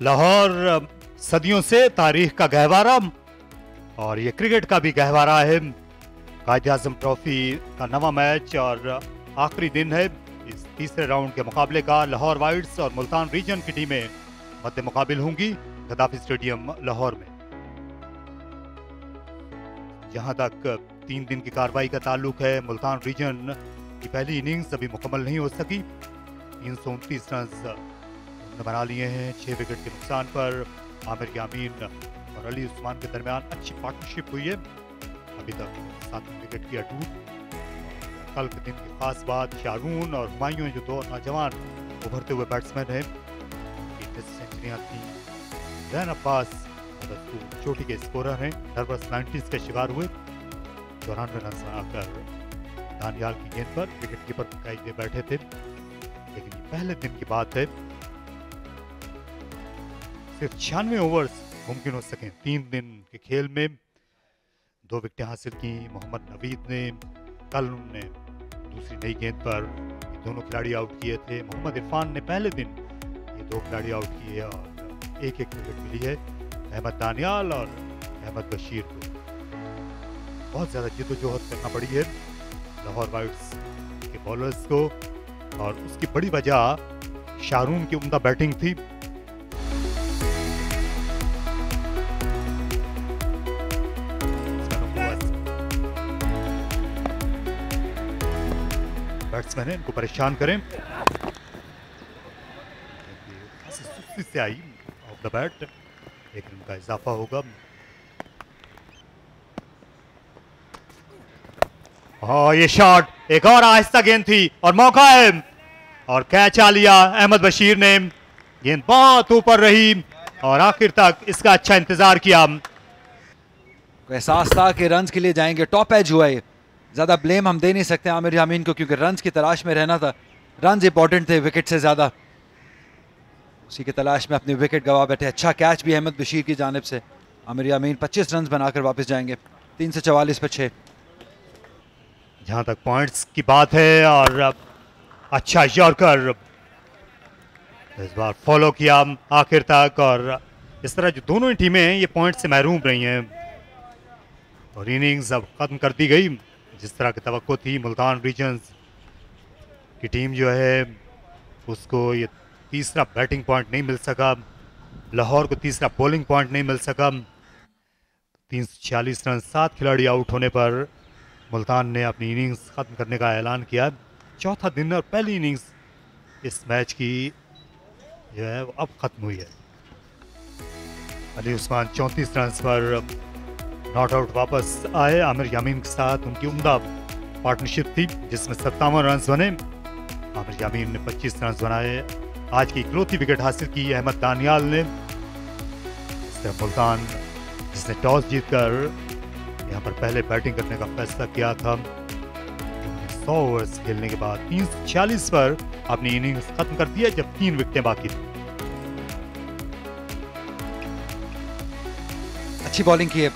लाहौर सदियों से तारीख का गहवारा और ये क्रिकेट का भी गहवारा है। कायद-ए-आज़म ट्रॉफी का नवा मैच और आखिरी दिन है इस तीसरे राउंड के मुकाबले का। लाहौर वाइट्स और मुल्तान रीजन की टीमें मद्दे मुकाबिल होंगी गद्दाफी स्टेडियम लाहौर में। जहां तक 3 दिन की कार्रवाई का ताल्लुक है, मुल्तान रीजन की पहली इनिंग्स अभी मुकम्मल नहीं हो सकी। 329 रन बना लिए हैं 6 विकेट के नुकसान पर। आमिर यामीन और अली उस्मान के दरमियान अच्छी पार्टनरशिप हुई है। अभी तक 7 विकेट की अटूट। कल के दिन की खास बात शारून और हुमायूं जो 2 नौजवान उभरते हुए बैट्समैन हैं, सेंचुरियां थी। जैन अब्बास चोटी के स्कोरर हैं, नर्वस 90s का शिकार हुए। 94 रन बनाकर दानियाल की गेंद पर विकेट कीपर कायदे बैठे थे। लेकिन ये पहले दिन की बात है, सिर्फ 96 ओवर्स मुमकिन हो सके 3 दिन के खेल में। 2 विकेटें हासिल की मोहम्मद नवीद ने। कल उन्होंने दूसरी नई गेंद पर ये दोनों खिलाड़ी आउट किए थे। मोहम्मद इरफान ने पहले दिन ये 2 खिलाड़ी आउट किए और एक विकेट मिली है अहमद दानियाल और अहमद बशीर को। बहुत ज़्यादा जिद्दोजहद करना पड़ी है लाहौर वाइट्स के बॉलर्स को और उसकी बड़ी वजह शारून की उम्दा बैटिंग थी। बैट्समैन है, इनको परेशान करें। सुस्ती से आई ऑफ द बैट, एक रन का इजाफा होगा। हाँ, ये शॉट एक और आहिस्ता गेंद थी और मौका है और कैच आ लिया अहमद बशीर ने। गेंद बहुत ऊपर रही और आखिर तक इसका अच्छा इंतजार किया। एहसास था कि रन्स के लिए जाएंगे, टॉप एज हुआ है। ज़्यादा ब्लेम हम दे नहीं सकते आमिर यामीन को, क्योंकि रन्स की तलाश में रहना था। रन्स इंपॉर्टेंट थे विकेट से ज़्यादा। उसी की तलाश में अपनी विकेट गवा बैठे। अच्छा कैच भी अहमद बशीर की जानिब से। आमिर यामीन 25 रन बनाकर वापस जाएंगे 344 पर 6। जहां तक पॉइंट्स की बात है और अच्छा यॉर्कर इस बार फॉलो किया आखिर तक और इस तरह जो दोनों ही टीमें ये पॉइंट से महरूम रही हैं और इनिंग्स अब खत्म कर दी गई जिस तरह की तवक्को थी। मुल्तान रीजन्स की टीम जो है उसको ये तीसरा बैटिंग पॉइंट नहीं मिल सका, लाहौर को तीसरा बॉलिंग पॉइंट नहीं मिल सका। 346 रन 7 खिलाड़ी आउट होने पर मुल्तान ने अपनी इनिंग्स खत्म करने का ऐलान किया। चौथा दिन और पहली इनिंग्स इस मैच की जो है वो अब खत्म हुई है। अली उस्मान 34 रन पर नॉट आउट वापस आए। आमिर यामीन के साथ उनकी उम्दा पार्टनरशिप थी जिसमें 57 रन बने। आमिर यामीन ने 25 रन बनाए। आज की इकलौती विकेट हासिल की अहमद दानियाल ने। मुल्तान जिसने टॉस जीतकर यहाँ पर पहले बैटिंग करने का फैसला किया था। 100 ओवर्स खेलने के बाद 346 पर अपनी इनिंग्स खत्म कर दिया जब 3 विकेटें बाकी थी। अच्छी बॉलिंग की है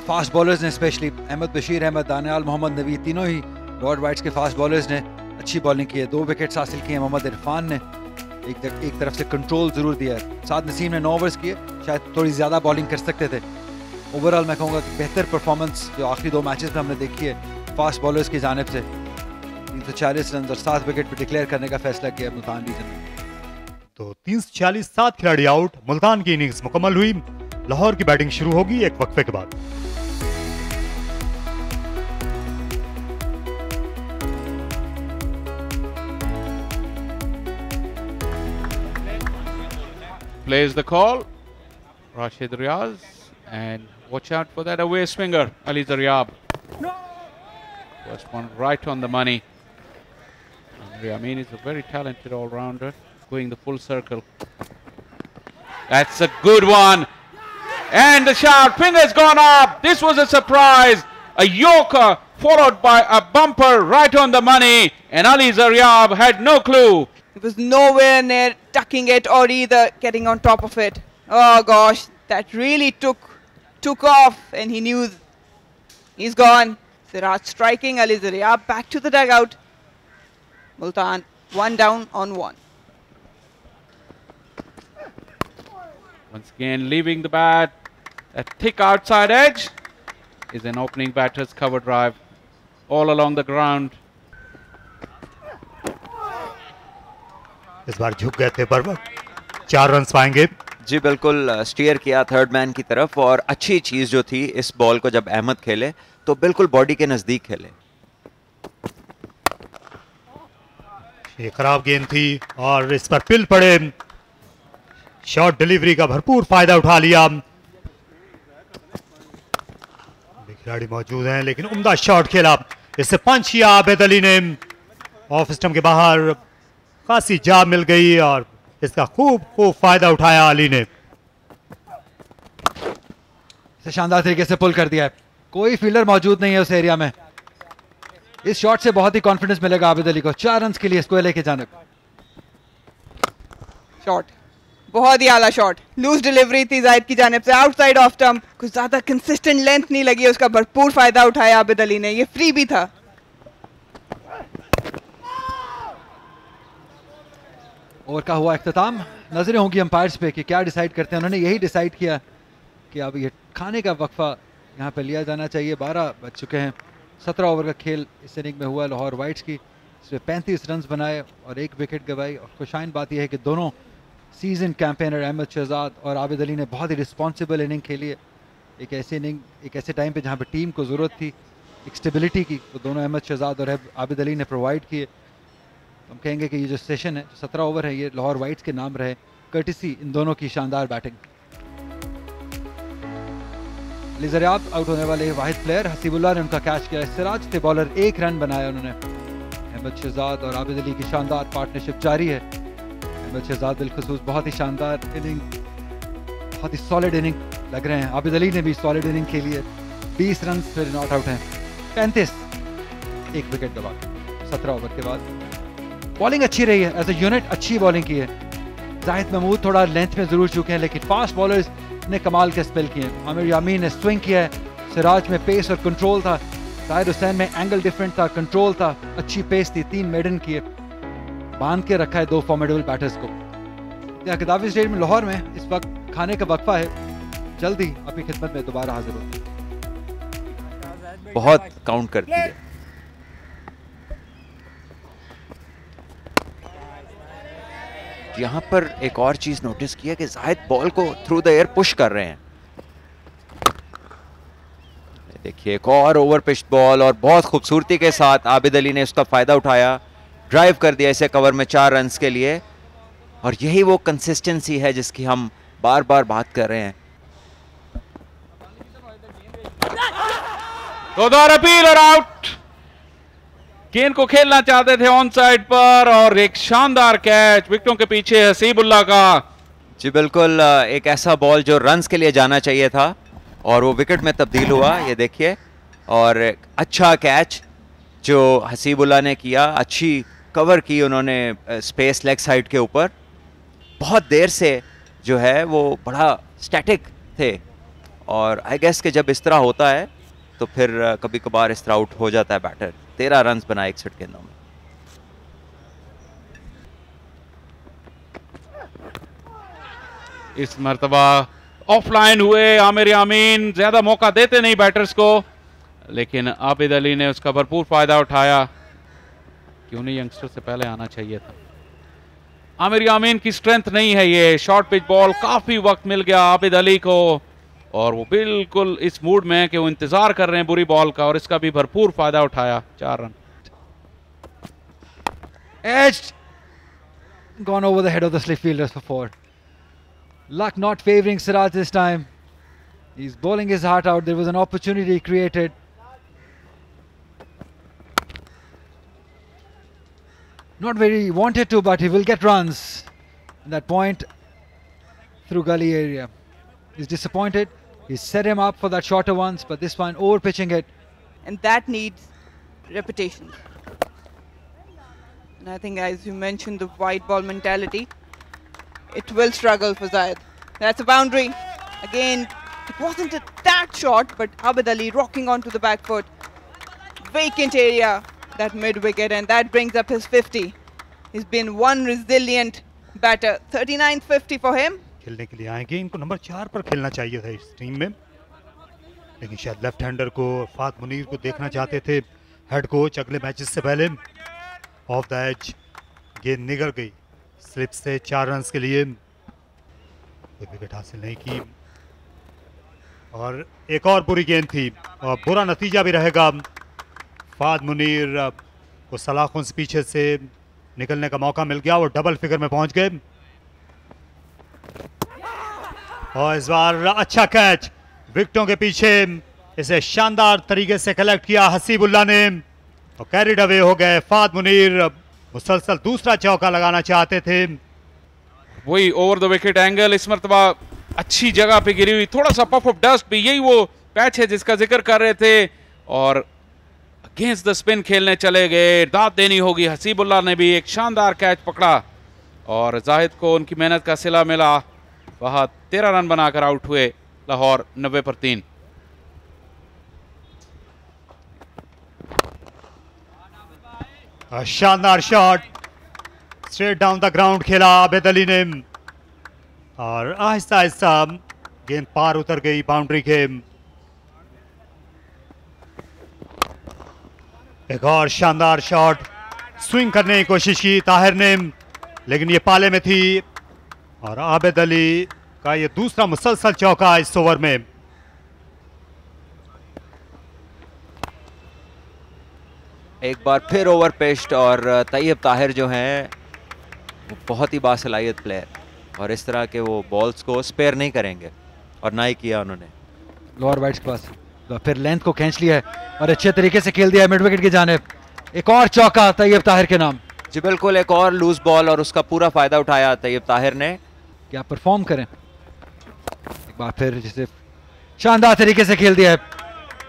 फास्ट बॉलर्स ने, स्पेशली अहमद बशीर, अहमद दानियाल, मोहम्मद नवी, तीनों ही लॉर्ड वाइट्स के फास्ट बॉलर्स ने अच्छी बॉलिंग की है। 2 विकेट्स हासिल किए मोहम्मद इरफान ने। एक तरफ से कंट्रोल जरूर दिया है। साद नसीम ने 9 ओवर्स किए, शायद थोड़ी ज़्यादा बॉलिंग कर सकते थे। ओवरऑल मैं कहूँगा कि बेहतर परफॉर्मेंस जो आखिरी 2 मैचेस में हमने देखी है फास्ट बॉलर्स की जानिब से। 340 रन और 7 विकेट पर डिक्लेयर करने का फैसला किया मुल्तान रीजन ने। तो 340 7 खिलाड़ी आउट, मुल्तान की इनिंग्स मुकम्मल हुई। लाहौर की बैटिंग शुरू होगी एक वक्फे के बाद। Plays the call, Rashid Riaz, and watch out for that away swinger, Ali Zaryab. First one right on the money. Amin is a very talented all-rounder, going the full circle. That's a good one. And the shot, fingers gone up. This was a surprise. A yorker followed by a bumper right on the money. And Ali Zaryab had no clue. It was nowhere near tucking it or either getting on top of it. Oh gosh, that really took off and he knew he's gone. Siraj striking, Ali Zaryab back to the dugout. Multan 1 down on 1. Once again, leaving the bat. A thick outside edge is an opening batter's cover drive all along the ground. इस बार झुक गए थे बर्बर, 4 run पाएंगे। जी बिल्कुल, steer किया third man की तरफ, और अच्छी चीज जो थी इस बॉल को जब अहमद खेले तो बिल्कुल बॉडी के नजदीक खेले। ये खराब गेंद थी और इस पर पिल पड़े। शॉर्ट डिलीवरी का भरपूर फायदा उठा लिया। खिलाड़ी मौजूद हैं लेकिन उम्दा शॉट खेला, इससे पंच किया आबिद अली ने। ऑफ स्टंप के बाहर खासी जाब मिल गई और इसका खूब फायदा उठाया अली ने। इसे शानदार तरीके से पुल कर दिया है, कोई फील्डर मौजूद नहीं है उस एरिया में। इस शॉट से बहुत ही कॉन्फिडेंस मिलेगा आबिद अली को 4 रन के लिए इसको लेके जाने। शॉट बहुत ही आला शॉट, लूज डिलीवरी थी जाहिद की जानिब से, आउटसाइड ऑफ स्टंप, कुछ ज्यादा कंसिस्टेंट लेंथ नहीं लगी, उसका भरपूर फायदा उठाया आबिद अली ने। ये फ्री भी था। ओवर का हुआ इख्तिताम, नजरें होंगी अंपायर्स पे कि क्या डिसाइड करते हैं। उन्होंने यही डिसाइड किया कि अब ये खाने का वक्फा यहाँ पे लिया जाना चाहिए। 12 बज चुके हैं, 17 ओवर का खेल इस इनिंग में हुआ लाहौर वाइट्स की। इसमें 35 रन बनाए और 1 विकेट गंवाई। और खुशाइन बात यह है कि दोनों सीजन कैंपेनर अहमद शहजाद और आबिद अली ने बहुत ही रिस्पॉन्सिबल इनिंग खेली है। एक ऐसे इनिंग, एक ऐसे टाइम पे जहाँ पे टीम को ज़रूरत थी एक स्टेबिलिटी की, तो दोनों अहमद शहजाद और आबिद अली ने प्रोवाइड किए। हम कहेंगे कि ये जो सेशन है, 17 ओवर है, ये लाहौर वाइट्स के नाम रहे, कर्टिसी इन दोनों की शानदार बैटिंग। लिजरियाब आउट होने वाले वाहिद प्लेयर, हसीबुल्लाह ने उनका कैच किया। सिराज थे बॉलर, 1 रन बनाया उन्होंने। अहमद शहजाद और आबिद अली की शानदार पार्टनरशिप जारी है। अहमद शहजाद बिलखुसूस बहुत ही शानदार इनिंग, बहुत ही सॉलिड इनिंग लग रहे हैं। आबिद अली ने भी सॉलिड इनिंग खेली है, 20 रन फिर नॉट आउट हैं। 35, 1 विकेट दबा 17 ओवर के बाद। बॉलिंग अच्छी रही है, एज ए यूनिट अच्छी बॉलिंग की है। जाहिद महमूद थोड़ा लेंथ में जरूर चुके हैं लेकिन फास्ट बॉलर्स ने कमाल के स्पेल किए हैं। आमिर यामीन ने स्विंग किया है, सिराज में पेस और कंट्रोल था, जाहिद हुसैन में एंगल डिफरेंट था, कंट्रोल था, अच्छी पेस थी। 3 मेडन किए, बांध के रखा है 2 फॉर्मेडेबल बैटर्स को। गद्दाफी स्टेडियम में लाहौर में इस वक्त खाने का वक्फा है, जल्दी आपकी खिदमत में दोबारा हाजिर होते हैं। बहुत काउंट करती है। यहाँ पर एक और चीज नोटिस किया कि जाहिद बॉल को थ्रू द एयर पुश कर रहे हैं। देखिए एक और ओवर पिच बॉल और बहुत खूबसूरती के साथ आबिद अली ने उसका फायदा उठाया, ड्राइव कर दिया इसे कवर में 4 रन के लिए। और यही वो कंसिस्टेंसी है जिसकी हम बार बार बात कर रहे हैं। अपील और आउट। गेंद को खेलना चाहते थे ऑन साइड पर और एक शानदार कैच विकेटों के पीछे हसीबुल्लाह का। जी बिल्कुल, एक ऐसा बॉल जो रन्स के लिए जाना चाहिए था और वो विकेट में तब्दील हुआ, ये देखिए। और अच्छा कैच जो हसीबुल्लाह ने किया, अच्छी कवर की उन्होंने स्पेस लेग साइड के ऊपर। बहुत देर से जो है वो बड़ा स्टैटिक थे और आई गेस कि जब इस तरह होता है तो फिर कभी कभार इस तरह आउट हो जाता है बैटर। 13 रन बनाए 61 गेंदों में। इस मर्तबा ऑफलाइन हुए आमिर यामीन, ज्यादा मौका देते नहीं बैटर्स को, लेकिन आबिद अली ने उसका भरपूर फायदा उठाया। क्यों नहीं यंगस्टर से पहले आना चाहिए था। आमिर यामीन की स्ट्रेंथ नहीं है ये। शॉर्ट पिच बॉल, काफी वक्त मिल गया आबिद अली को और वो बिल्कुल इस मूड में है कि वो इंतजार कर रहे हैं बुरी बॉल का और इसका भी भरपूर फायदा उठाया। 4 run. Edged, gone over the head of the slip fielders for 4. Luck not favouring Siraj this time. He's bowling his heart out. There was an opportunity created. Not very wanted to, but he will get runs. And that point through gully area. He's disappointed. He set him up for that shorter ones, but this one over pitching it. And that needs repetition. And I think, as you mentioned, the white ball mentality, it will struggle for Zayed. That's a boundary. Again, it wasn't that short, but Abid Ali rocking onto the back foot. Vacant area, that mid-wicket, and that brings up his 50. He's been one resilient batter. 39th 50 for him. खेलने के लिए आएंगे। इनको number 4 पर खेलना चाहिए था इस टीम में, लेकिन शायद लेफ्ट हैंडर को फात मुनीर को देखना चाहते थे हेड कोच अगले मैचेस से पहले। ऑफ द एज गेंद निकल गई स्लिप से 4 रन के लिए, कोई विकेट हासिल नहीं की और एक और बुरी गेंद थी और बुरा नतीजा भी रहेगा। फात मुनीर को सलाखों से पीछे से निकलने का मौका मिल गया और डबल फिगर में पहुंच गए। और इस बार अच्छा कैच विकेटों के पीछे, इसे शानदार तरीके से कलेक्ट किया हसीबुल्लाह ने और कैरिड अवे हो गए फात मुनीर। मुसलसल दूसरा चौका लगाना चाहते थे। वही ओवर द विकेट एंगल इस मरतबा अच्छी जगह पे गिरी हुई, थोड़ा सा पफ ऑफ डस्ट भी, यही वो पैच है जिसका जिक्र कर रहे थे। और अगेंस्ट द स्पिन खेलने चले गए, दाद देनी होगी। हसीबुल्लाह ने भी एक शानदार कैच पकड़ा और जाहिद को उनकी मेहनत का सिला मिला। वह 13 रन बनाकर आउट हुए लाहौर 90 पर 3। शानदार shot straight down the ground खेला आबिद अली ने और आहिस्ता आहिस्ता गेंद पार उतर गई बाउंड्री के। एक और शानदार शॉट, स्विंग करने की कोशिश की ताहिर ने, लेकिन ये पाले में थी और आबिद अली का ये दूसरा मुसलसल चौका इस ओवर में। एक बार फिर ओवर पेस्ट और तैयब ताहिर जो हैं वो बहुत ही बासलाहियत प्लेयर और इस तरह के वो बॉल्स को स्पेयर नहीं करेंगे और ना ही किया उन्होंने। लोअर वाइड्स के पास फिर लेंथ को खींच लिया है और अच्छे तरीके से खेल दिया है मिड विकेट की जानिब। एक और चौका तैयब ताहिर के नाम। जी बिल्कुल, एक और लूज बॉल और उसका पूरा फायदा उठाया तैयब ताहिर ने। क्या परफॉर्म करें, एक बार फिर जिसे शानदार तरीके से खेल दिया है।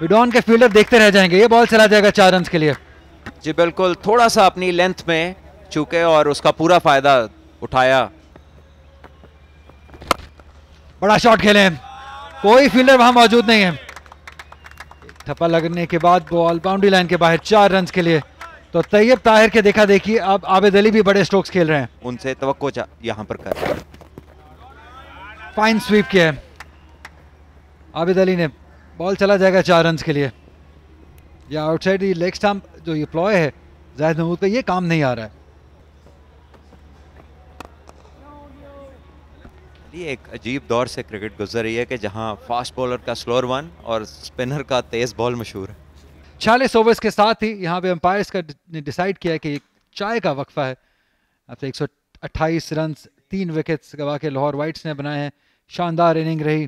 विडॉन के फील्डर देखते रह जाएंगे, ये बॉल चला जाएगा 4 रन के लिए। जी बिल्कुल, थोड़ा सा अपनी लेंथ में चूके और उसका पूरा फायदा उठाया। बड़ा शॉट खेले, कोई फील्डर वहां मौजूद नहीं है। ठप्पा लगने के बाद बॉल बाउंड्री लाइन के बाहर 4 रन के लिए। तो तैयब ताहिर के देखा देखी अब आबिद अली भी बड़े स्ट्रोक्स खेल रहे हैं। उनसे तवक्को यहां पर कर। फाइन स्वीप किया है आबिद अली ने, बॉल चला जाएगा 4 रन के लिए। या आउटसाइड लेग स्टंप जो ये प्लॉय है जाहिद महमूद पे, ये काम नहीं आ रहा है। ये एक अजीब दौर से क्रिकेट गुजर रही है कि जहां फास्ट बॉलर का स्लोअर वन और स्पिनर का तेज बॉल मशहूर है। 46 ओवर्स के साथ ही यहाँ पे अंपायर्स का ने डिसाइड किया कि चाय का वक्फा है। अब तक 128 रन 3 विकेट्स गवा के लाहौर वाइट्स ने बनाए हैं। शानदार इनिंग रही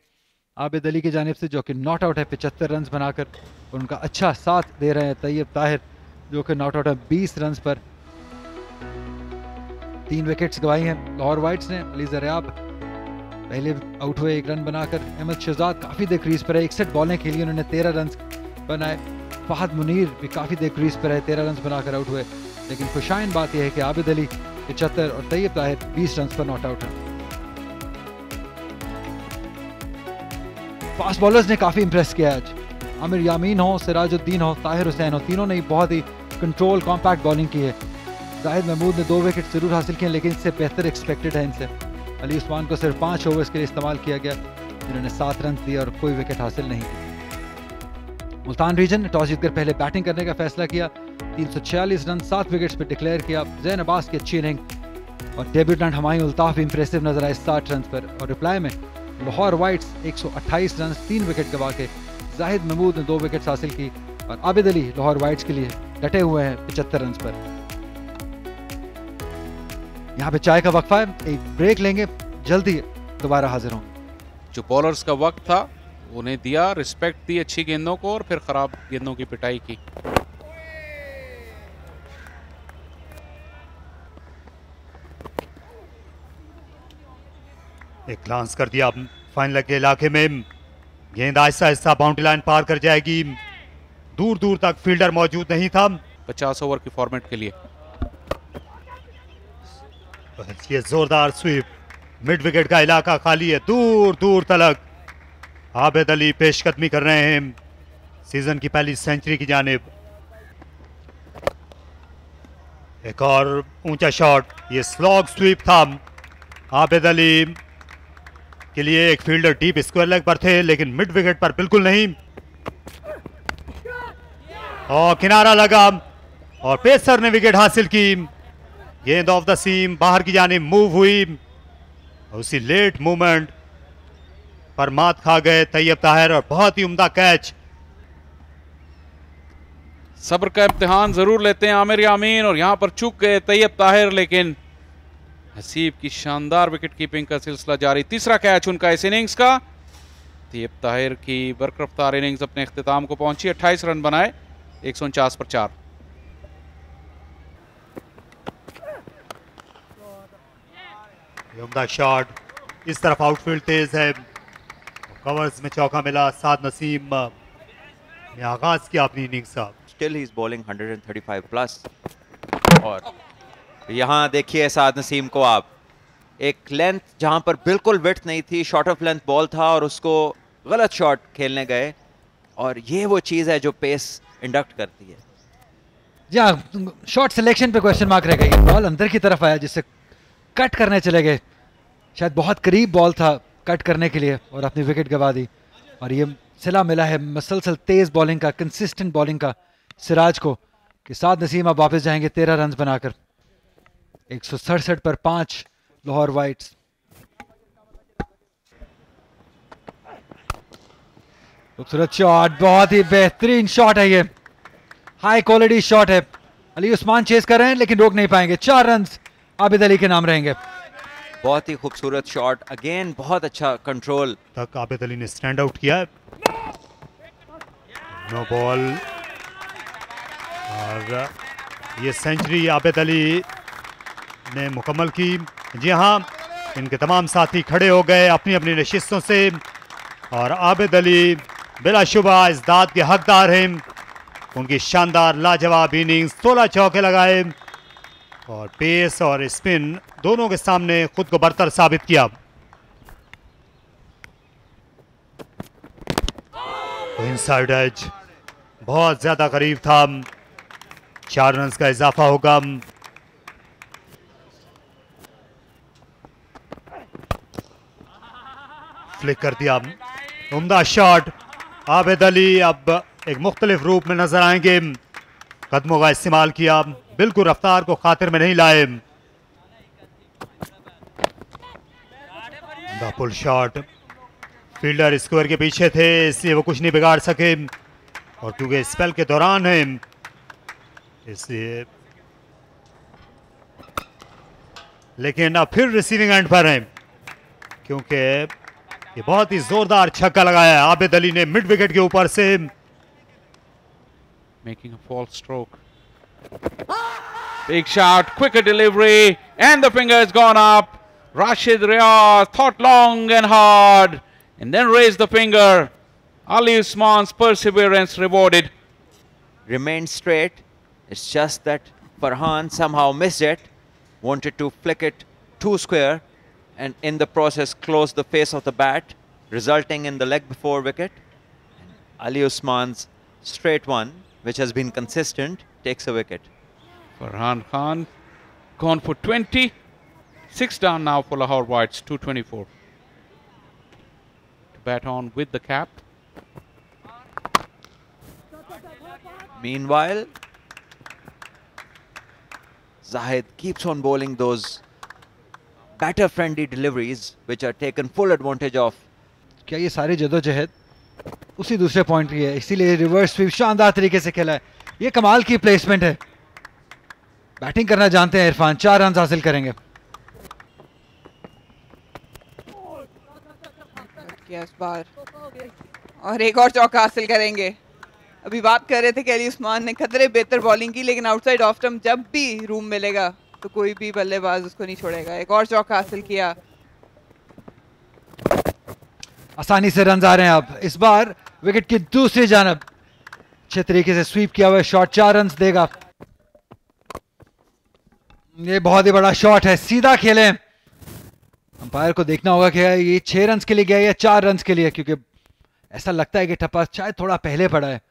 आबिद अली की जानिब से जो कि नॉट आउट है 75 रन बनाकर, और उनका अच्छा साथ दे रहे हैं तैयब ताहिर जो कि नॉट आउट है 20 रन पर। 3 विकेट्स गवाई हैं लाहौर वाइट्स ने। अली ज़रियाब पहले आउट हुए 1 रन बनाकर। अहमद शहजाद काफ़ी देर क्रीज पर है, 61 बॉलें खेली उन्होंने, 13 रन बनाए। फहद मुनीर भी काफ़ी देर क्रीज पर है, 13 रन बनाकर आउट हुए। लेकिन खुशाइन बात यह है कि आबिद अली 75 और तैयब ताहिर 20 रन पर नॉट आउट है। फास्ट बॉलर्स ने काफ़ी इंप्रेस किया आज। आमिर यामीन हो, सिराजुद्दीन हो, ताहिर हुसैन हो, तीनों ने बहुत ही कंट्रोल कॉम्पैक्ट बॉलिंग की है। जाहिद महमूद ने 2 विकेट जरूर हासिल किए, लेकिन इससे बेहतर एक्सपेक्टेड है इनसे। अली उस्मान को सिर्फ 5 ओवर्स के लिए इस्तेमाल किया गया, जिन्होंने 7 रन दिए और कोई विकेट हासिल नहीं की। मुल्तान रीजन ने टॉस जीतकर पहले बैटिंग करने का फैसला किया। 346 रन 7 विकेट्स पर डिक्लेयर किया। ज़ैन अब्बास की अच्छी इनिंग और डेब्यूटेंट हुमायूं अल्ताफ इंप्रेसिव नजर आए 60 रन पर। और रिप्लाई में लाहौर वाइट्स 128 रन 3 विकेट गवा के। जाहिद महमूद ने 2 विकेट्स हासिल की और आबिद अली लाहौर वाइट्स के लिए डटे हुए हैं 75 रन पर। यहाँ पे चाय का वक्फा है, एक ब्रेक लेंगे, जल्दी दोबारा हाजिर हों। जो बॉलर्स का वक्त था उन्हें दिया, रिस्पेक्ट दी अच्छी गेंदों को और फिर खराब गेंदों की पिटाई की। एक ग्लांस कर दिया फाइनल के इलाके में, गेंद आहिस्ता आहिस्ता बाउंड्री लाइन पार कर जाएगी। दूर दूर तक फील्डर मौजूद नहीं था 50 ओवर की फॉर्मेट के लिए। ये जोरदार स्वीप, मिड विकेट का इलाका खाली है दूर दूर तलक। आबिद अली पेशकदमी कर रहे हैं सीजन की पहली सेंचुरी की जानिब। एक और ऊंचा शॉट, ये स्लॉग स्वीप था। आबिद अली के लिए एक फील्डर डीप स्क्वायर लेग पर थे, लेकिन मिड विकेट पर बिल्कुल नहीं। और किनारा लगा और पेसर ने विकेट हासिल की। गेंद ऑफ द सीम बाहर की जानिब मूव हुई। उसी लेट मूवमेंट पर मात खा गए तैयब ताहिर और बहुत ही उम्दा कैच। सब्र का इम्तिहान जरूर लेते हैं आमिर यामीन और यहां पर चूक गए तैयब ताहिर, लेकिन हसीब की शानदार विकेट कीपिंग का सिलसिला जारी। तीसरा कैच उनका इस इनिंग्स का। तैयब ताहिर की बरकरफ्तार इनिंग्स अपने इख्तिताम को पहुंची। 28 रन बनाए 149 पर 4। उम्दा शॉट, इस तरफ आउटफील्ड तेज है, कवर्स में चौका मिला। साद नसीम ने आगाज किया अपनी इनिंग्स का। Still he's bowling 135 plus. और यहाँ देखिए साद नसीम को आप, एक लेंथ जहां पर बिल्कुल विड्थ नहीं थी, शॉर्ट ऑफ लेंथ बॉल था और उसको गलत शॉट खेलने गए, और ये वो चीज है जो पेस इंडक्ट करती है। जी हाँ, शॉट सिलेक्शन पे क्वेश्चन मार्क रह गया। बॉल अंदर की तरफ आया जिससे कट करने चले गए, शायद बहुत करीब बॉल था कट करने के लिए और अपनी विकेट गवा दी। और ये सिला मिला है मसलसल तेज बॉलिंग का, कंसिस्टेंट बॉलिंग का सिराज को, कि साद नसीम अब वापस जाएंगे 13 रन बनाकर। 167 पर 5 लाहौर वाइट्स। खूबसूरत शॉट, बहुत ही बेहतरीन शॉट है, ये हाई क्वालिटी शॉट है। अली उस्मान चेस कर रहे हैं लेकिन रोक नहीं पाएंगे। 4 रन आबिद अली के नाम रहेंगे। बहुत ही खूबसूरत शॉट, अगेन बहुत अच्छा कंट्रोल तक आबिद अली ने स्टैंड आउट किया। नो बॉल, और ये सेंचुरी आबिद अली ने मुकम्मल की। जी हाँ, इनके तमाम साथी खड़े हो गए अपनी अपनी नशिस्तों से, और आबिद अली बिलाशुबा इस दाद के हकदार हैं। उनकी शानदार लाजवाब इनिंग्स, 16 चौके लगाए और पेस और स्पिन दोनों के सामने खुद को बरतर साबित किया। तो इनसाइड एज बहुत ज्यादा करीब था, 4 रन का इजाफा होगा। फ्लिक कर दिया, उम्दा शॉट। आबिद अली अब एक मुख्तलिफ रूप में नजर आएंगे। कदमों का इस्तेमाल किया, बिल्कुल रफ्तार को खातिर में नहीं लाए। पुल शॉट, फील्डर स्क्वायर के पीछे थे इसलिए वो कुछ नहीं बिगाड़ सके, और क्योंकि स्पेल के दौरान है इसलिए, लेकिन अब फिर रिसीविंग एंड पर हैं क्योंकि ये बहुत ही जोरदार छक्का लगाया है आबिद अली ने मिड विकेट के ऊपर से। Making a false stroke. Big shot, quicker delivery, and the finger has gone up. Rashid Riaz thought long and hard, and then raised the finger. Ali Usman's perseverance rewarded. remained straight. It's just that Farhan somehow missed it, wanted to flick it too square, and in the process closed the face of the bat, resulting in the leg before wicket. And Ali Usman's straight one, which has been consistent, takes a wicket. Farhan Khan gone for 20. 6 down now for Lahore Whites, 224. To bat on with the cap. Meanwhile, Zahid keeps on bowling those batter-friendly deliveries, which are taken full advantage of. क्या ये सारी जदोजहद उसी दूसरे point की है, इसीलिए reverse sweep शानदार तरीके से खेला है। ये कमाल की प्लेसमेंट है, बैटिंग करना जानते हैं इरफान। 4 रन हासिल करेंगे। इस बार और एक और चौका हासिल करेंगे। अभी बात कर रहे थे कि अली उस्मान ने खतरे बेहतर बॉलिंग की, लेकिन आउटसाइड ऑफ स्टंप जब भी रूम मिलेगा तो कोई भी बल्लेबाज उसको नहीं छोड़ेगा। एक और चौका हासिल किया, आसानी से रन आ रहे हैं। अब इस बार विकेट की दूसरी जानब अच्छे तरीके से स्वीप किया हुआ शॉट 4 रन देगा। ये बहुत ही बड़ा शॉट है, सीधा खेले। अंपायर को देखना होगा कि ये 6 रन के लिए गया या 4 रन के लिए, क्योंकि ऐसा लगता है कि टप्पा शायद थोड़ा पहले पड़ा है।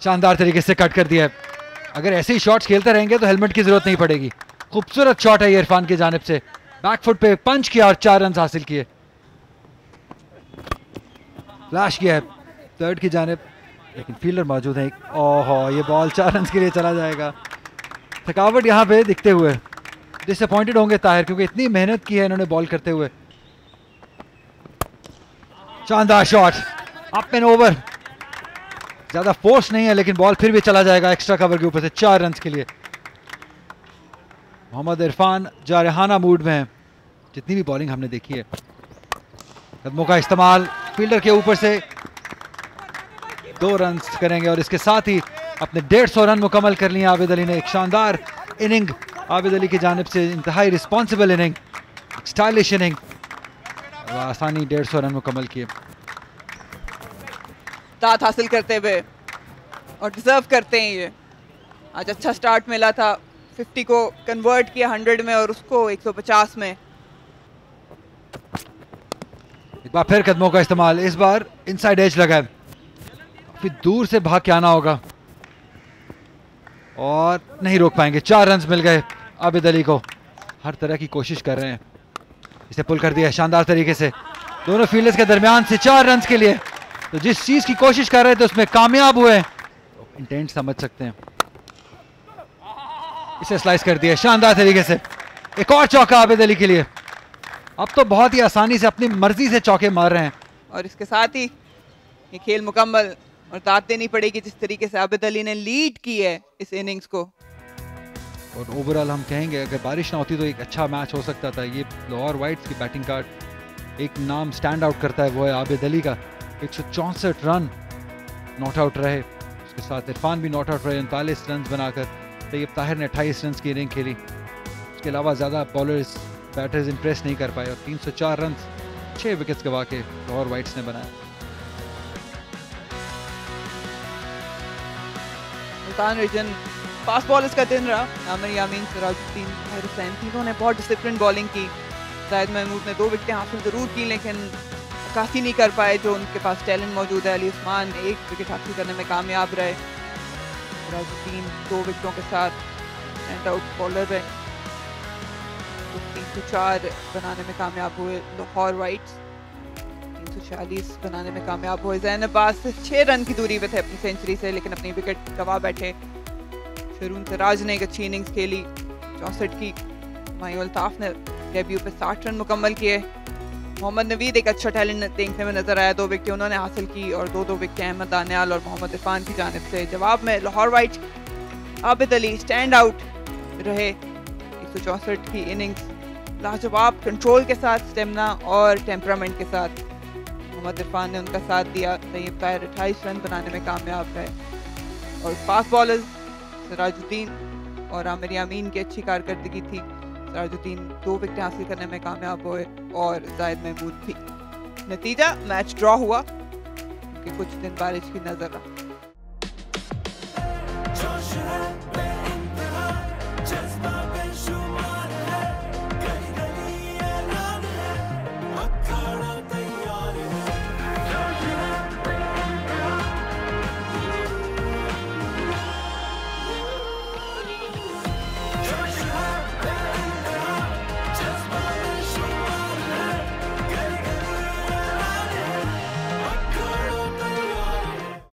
शानदार तरीके से कट कर दिया है। अगर ऐसे ही शॉट्स खेलते रहेंगे तो हेलमेट की जरूरत नहीं पड़ेगी। खूबसूरत शॉट है ये इरफान की जानिब से, बैकफुट पे पंच किया और 4 रन हासिल किए। फ्लैश किया है थर्ड की जानिब, लेकिन फील्डर मौजूद है। ओहो, ये बॉल 4 रन के लिए चला जाएगा। थकावट यहाँ पे दिखते हुए डिसअपॉइंटेड होंगे ताहिर, क्योंकि इतनी मेहनत की है इन्होंने बॉल करते हुए। शानदार शॉट, अप एंड ओवर, ज्यादा फोर्स नहीं है लेकिन बॉल फिर भी चला जाएगा एक्स्ट्रा कवर के ऊपर से 4 रन के लिए। मोहम्मद इरफान जारहाना मूड में है, जितनी भी बॉलिंग हमने देखी है। कदमों का इस्तेमाल, फील्डर के ऊपर से 2 रन करेंगे और इसके साथ ही अपने 150 रन मुकम्मल कर लिए आबिद अली ने। एक शानदार इनिंग आबिद अली की जानिब से, इंतहाई रिस्पॉन्सिबल इनिंग, स्टाइलिश इनिंग, आसानी 150 रन मुकम्मल किए। दाद हासिल करते हुए और डिजर्व करते हैं ये। आज अच्छा स्टार्ट मिला था, 50 को कन्वर्ट किया 100 में और उसको 150 में। एक बार फिर कदमों का इस्तेमाल, इस बार इनसाइड एज लगा है, फिर दूर से भाग के आना होगा और नहीं रोक पाएंगे। 4 रन मिल गए आबिद अली को। हर तरह की कोशिश कर रहे हैं, इसे पुल कर दिया शानदार तरीके से दोनों फील्डर्स के दरमियान से 4 रन के लिए। तो जिस चीज की कोशिश कर रहे थे उसमें कामयाब हुए, इंटेंट समझ सकते हैं। इसे स्लाइस कर दिया शानदार तरीके से। एक और चौका आबिद अली के लिए। अब तो बहुत ही आसानी से अपनी मर्जी से चौके मार रहे हैं और इसके साथ ही ये खेल मुकम्मल। और दाद देनी पड़ेगी जिस तरीके से आबिद अली ने लीड की है इस इनिंग्स को। और ओवरऑल हम कहेंगे अगर बारिश ना होती तो एक अच्छा मैच हो सकता था। ये लाहौर वाइट्स की बैटिंग का एक नाम स्टैंड आउट करता है, वो है आबिद अली का। 164 रन नॉट आउट रहे, उसके साथ इरफान भी नॉट आउट रहे 39 रन बनाकर। तैयब ताहिर ने 28 रन की इनिंग खेली। उसके अलावा ज़्यादा बॉलर्स बैटर्स इंप्रेस नहीं कर पाए और 304 रन 6 विकेट्स गवा के लाहौर वाइट्स ने बनाया। मुल्तान रीजन फास्ट बॉलर्स का दिन रहा। आमिर यामीन, सिराजुद्दीन, ताहिर हुसैन तीनों ने बहुत डिसिप्लिन बॉलिंग की। जाहिद महमूद ने 2 विकेटें हासिल ज़रूर की लेकिन अक्कासी नहीं कर पाए जो उनके पास टैलेंट मौजूद है। अली उस्मान 1 विकेट हासिल करने में कामयाब रहे। सिराजुद्दीन 2 विकेटों के साथ स्टैंड आउट बॉलर रहे। 304 बनाने में कामयाब हुए लाहौर वाइट्स, 340 बनाने में कामयाब हुए। ज़ैन अब्बास 6 रन की दूरी पे थे अपनी सेंचुरी से लेकिन अपनी विकेट गवा बैठे। शरून सिराज ने एक अच्छी इनिंग्स खेली 64 की। मायूल अल्ताफ ने डेब्यू पे 60 रन मुकम्मल किए। मोहम्मद नवीद एक अच्छा टैलेंट देखने में नजर आया, 2 विकेटें उन्होंने हासिल की और 2 विकेटें अहमद दानियाल और मोहम्मद इरफान की जानिब से। जवाब में Lahore whites Abid Ali stand out रहे। 164 की इनिंग्स लाजवाब कंट्रोल के साथ, स्टेमिना और टेम्परामेंट के साथ मोहम्मद इरफान ने उनका साथ दिया। तैयब ताहिर 28 रन बनाने में कामयाब रहे और फास्ट बॉलर्स सिराजुद्दीन और आमिर यामीन की अच्छी कारकर्दगी थी। सिराजुद्दीन 2 विकेटें हासिल करने में कामयाब हुए और जाहिद महमूद भी। नतीजा मैच ड्रॉ हुआ क्योंकि कुछ दिन बारिश की नजर रहा।